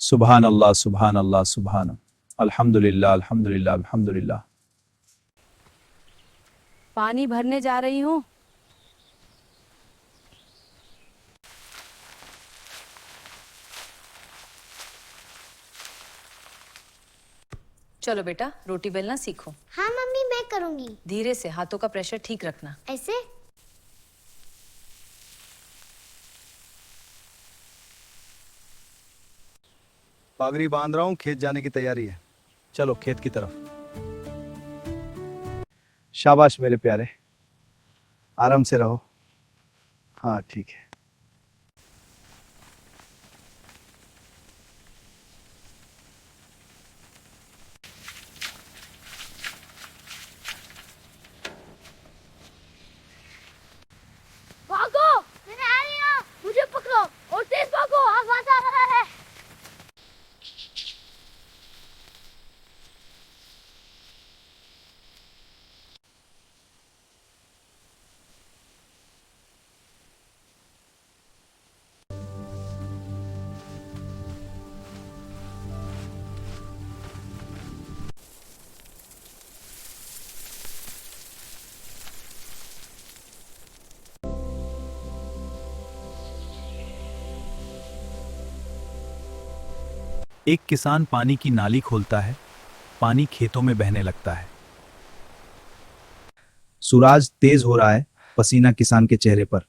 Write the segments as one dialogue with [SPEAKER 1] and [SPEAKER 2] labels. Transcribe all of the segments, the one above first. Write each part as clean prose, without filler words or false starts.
[SPEAKER 1] सुभान अल्लाह सुभान अल्लाह सुभान अल्हम्दुलिल्लाह अल्हम्दुलिल्लाह अल्हम्दुलिल्लाह।
[SPEAKER 2] पानी भरने जा रही हूँ। चलो बेटा रोटी बेलना सीखो।
[SPEAKER 3] हाँ मम्मी मैं करूँगी।
[SPEAKER 2] धीरे से, हाथों का प्रेशर ठीक रखना।
[SPEAKER 3] ऐसे?
[SPEAKER 1] पागड़ी बांध रहा हूँ, खेत जाने की तैयारी है। चलो खेत की तरफ। शाबाश मेरे प्यारे, आराम से रहो। हाँ ठीक है।
[SPEAKER 3] भागो, मैं आ रही हूँ, मुझे पकड़ो और तेज भागो, आवाज आ रहा है।
[SPEAKER 1] एक किसान पानी की नाली खोलता है, पानी खेतों में बहने लगता है। सूरज तेज हो रहा है, पसीना किसान के चेहरे पर।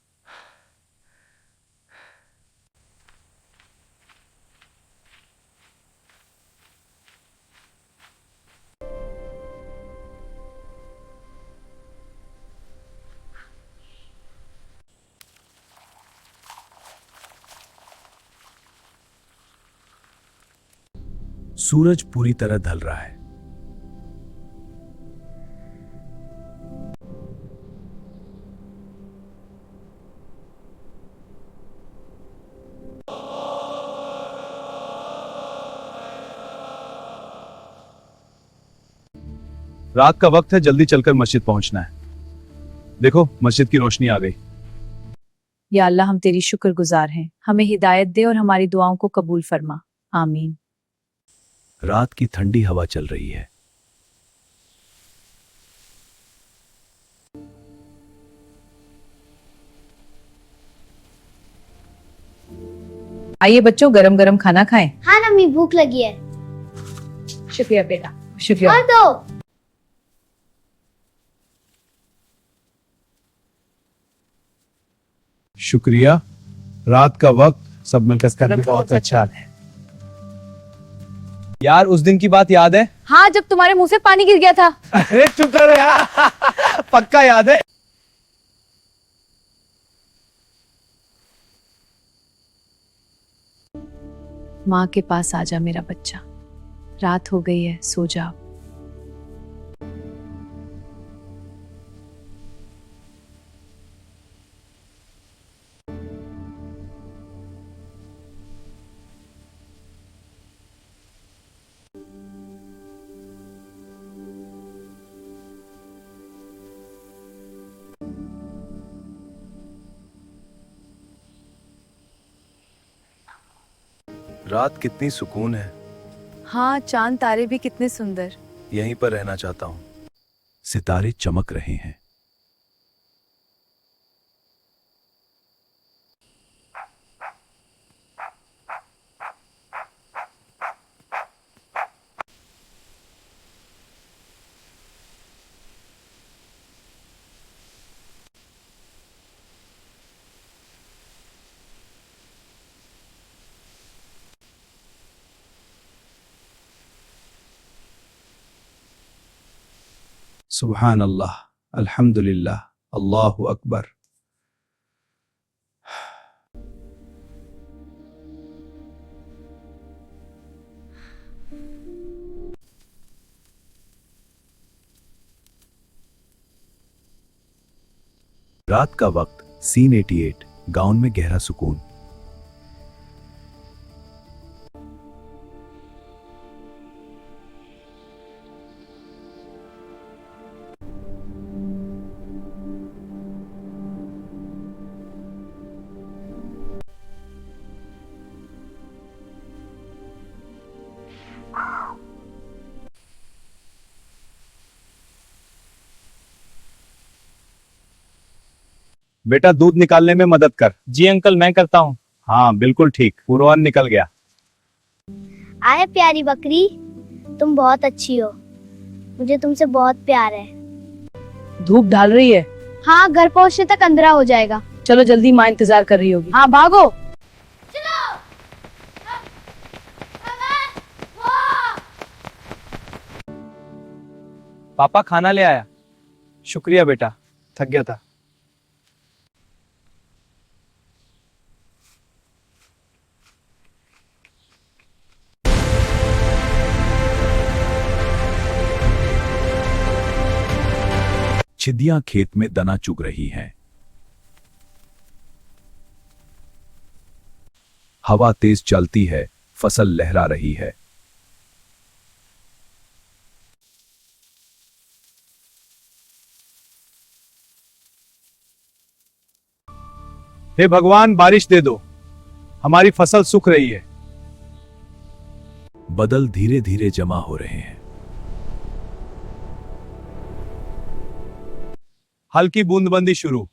[SPEAKER 1] सूरज पूरी तरह ढल रहा है। रात का वक्त है, जल्दी चलकर मस्जिद पहुंचना है। देखो मस्जिद की रोशनी आ गई।
[SPEAKER 2] या अल्लाह हम तेरी शुक्रगुजार हैं, हमें हिदायत दे और हमारी दुआओं को कबूल फरमा। आमीन।
[SPEAKER 1] रात की ठंडी हवा चल रही है।
[SPEAKER 2] आइए बच्चों गरम गरम खाना खाएं।
[SPEAKER 3] हाँ मम्मी भूख लगी है।
[SPEAKER 2] शुक्रिया बेटा, शुक्रिया।
[SPEAKER 3] और दो।
[SPEAKER 1] शुक्रिया। रात का वक्त सब मिलकर करके बहुत अच्छा है। यार उस दिन की बात याद है?
[SPEAKER 2] हाँ, जब तुम्हारे मुंह से पानी गिर गया था।
[SPEAKER 1] अरे चुप कर यार। पक्का याद है।
[SPEAKER 2] माँ के पास आजा मेरा बच्चा, रात हो गई है, सो जाओ।
[SPEAKER 1] रात कितनी सुकून है।
[SPEAKER 2] हाँ, चांद तारे भी कितने सुंदर।
[SPEAKER 1] यहीं पर रहना चाहता हूँ। सितारे चमक रहे हैं। सुभान अल्लाह, अल्हम्दुलिल्लाह, अल्लाहु अकबर। रात का वक्त, सीन 88, गाउन में गहरा सुकून। बेटा दूध निकालने में मदद कर।
[SPEAKER 4] जी अंकल, मैं करता हूँ।
[SPEAKER 1] हाँ बिल्कुल ठीक, पूर्वान निकल गया।
[SPEAKER 3] आए प्यारी बकरी, तुम बहुत अच्छी हो, मुझे तुमसे बहुत प्यार है।
[SPEAKER 2] धूप ढल रही है।
[SPEAKER 3] हाँ, घर पहुंचने तक अंधेरा हो जाएगा।
[SPEAKER 2] चलो जल्दी, माँ इंतजार कर रही होगी। हाँ भागो।
[SPEAKER 4] पापा खाना ले आया।
[SPEAKER 1] शुक्रिया बेटा, थक गया था। चिड़ियां खेत में दाना चुग रही हैं। हवा तेज चलती है, फसल लहरा रही है। हे भगवान, बारिश दे दो, हमारी फसल सूख रही है। बादल धीरे धीरे जमा हो रहे हैं। हल्की बूंदबंदी शुरू।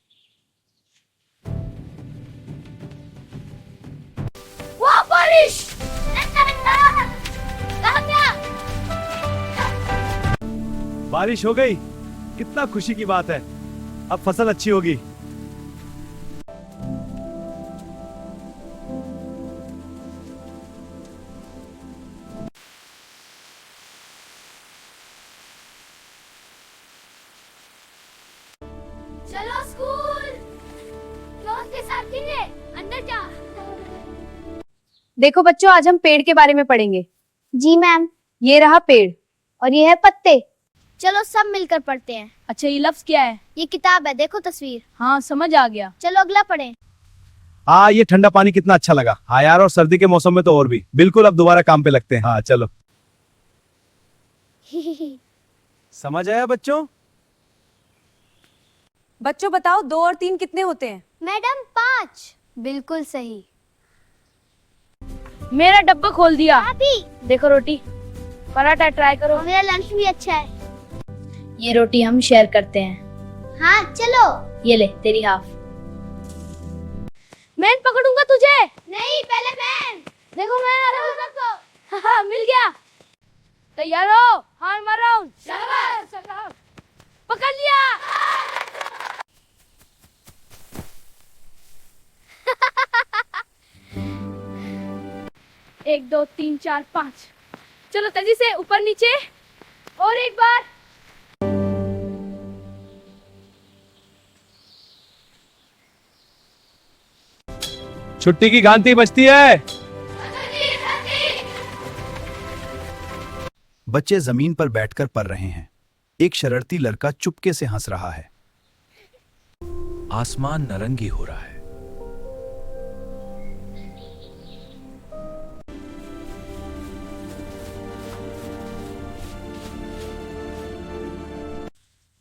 [SPEAKER 3] वाह बारिश! कहाँ गया?
[SPEAKER 1] बारिश हो गई, कितना खुशी की बात है। अब फसल अच्छी होगी।
[SPEAKER 3] चलो स्कूल, दोस्त के साथ खेलने, अंदर जा।
[SPEAKER 2] देखो बच्चों, आज हम पेड़ के बारे में पढ़ेंगे।
[SPEAKER 3] जी मैम।
[SPEAKER 2] ये रहा पेड़ और ये है पत्ते।
[SPEAKER 3] चलो सब मिलकर पढ़ते हैं।
[SPEAKER 2] अच्छा, ये लफ्ज क्या है?
[SPEAKER 3] ये किताब है, देखो तस्वीर।
[SPEAKER 2] हाँ समझ आ गया।
[SPEAKER 3] चलो अगला पढ़ें।
[SPEAKER 1] हाँ, ये ठंडा पानी कितना अच्छा लगा। हाँ यार, और सर्दी के मौसम में तो और भी। बिल्कुल, अब दोबारा काम पे लगते हैं। हाँ चलो। समझ आया बच्चों?
[SPEAKER 2] बच्चों बताओ, 2 और 3 कितने होते हैं?
[SPEAKER 3] मैडम 5। बिल्कुल सही।
[SPEAKER 2] मेरा डब्बा खोल दिया।
[SPEAKER 3] अभी
[SPEAKER 2] देखो रोटी, पराठा ट्राई करो।
[SPEAKER 3] मेरा लंच भी अच्छा है।
[SPEAKER 2] ये रोटी हम शेयर करते हैं।
[SPEAKER 3] हाँ चलो।
[SPEAKER 2] ये ले तेरी हाफ। मैं पकड़ूंगा तुझे।
[SPEAKER 3] नहीं, पहले मैं।
[SPEAKER 2] देखो मैं आ रहा हूँ। हाँ, मिल गया। तैयार हो? हार मारो। शाबाश। पकड़ लिया। 1 2 3 4 5। चलो तेजी से ऊपर नीचे और एक बार।
[SPEAKER 1] छुट्टी की घंटी बजती है। बच्चे जमीन पर बैठकर पढ़ रहे हैं। एक शरारती लड़का चुपके से हंस रहा है। आसमान नारंगी हो रहा है।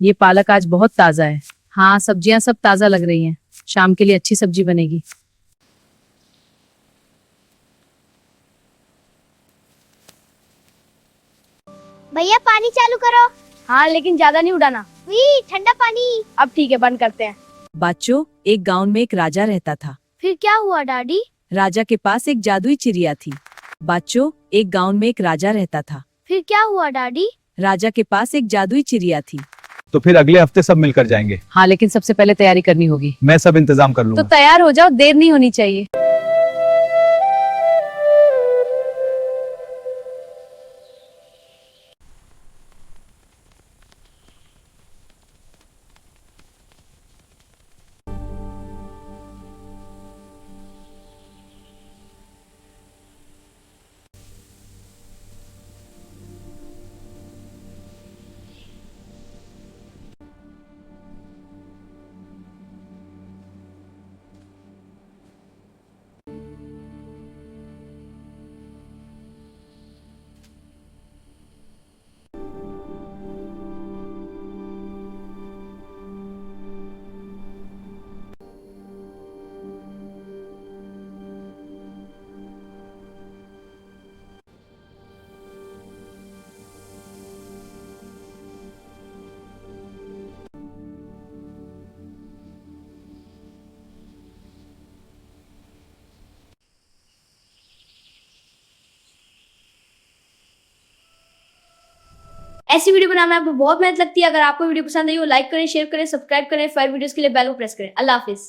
[SPEAKER 2] ये पालक आज बहुत ताजा है। हाँ, सब्जियां सब ताजा लग रही हैं। शाम के लिए अच्छी सब्जी बनेगी।
[SPEAKER 3] भैया पानी चालू करो।
[SPEAKER 2] हाँ, लेकिन ज्यादा नहीं उड़ाना।
[SPEAKER 3] वी ठंडा पानी।
[SPEAKER 2] अब ठीक है, बंद करते हैं। बच्चों, एक गांव में एक राजा रहता था।
[SPEAKER 3] फिर क्या हुआ डैडी?
[SPEAKER 2] राजा के पास एक जादुई चिड़िया थी। बच्चों, एक गांव में एक राजा रहता था।
[SPEAKER 3] फिर क्या हुआ डैडी?
[SPEAKER 2] राजा के पास एक जादुई चिड़िया थी।
[SPEAKER 1] तो फिर अगले हफ्ते सब मिलकर जाएंगे।
[SPEAKER 2] हाँ, लेकिन सबसे पहले तैयारी करनी होगी।
[SPEAKER 1] मैं सब इंतजाम कर
[SPEAKER 2] तो
[SPEAKER 1] लूंगा।
[SPEAKER 2] तैयार हो जाओ, देर नहीं होनी चाहिए। ऐसी वीडियो बनाने में आपको बहुत मेहनत लगती है. अगर आपको वीडियो पसंद आई हो लाइक करें, शेयर करें, सब्सक्राइब करें, फायर वीडियोस के लिए बेल को प्रेस करें. अल्लाह हाफिज.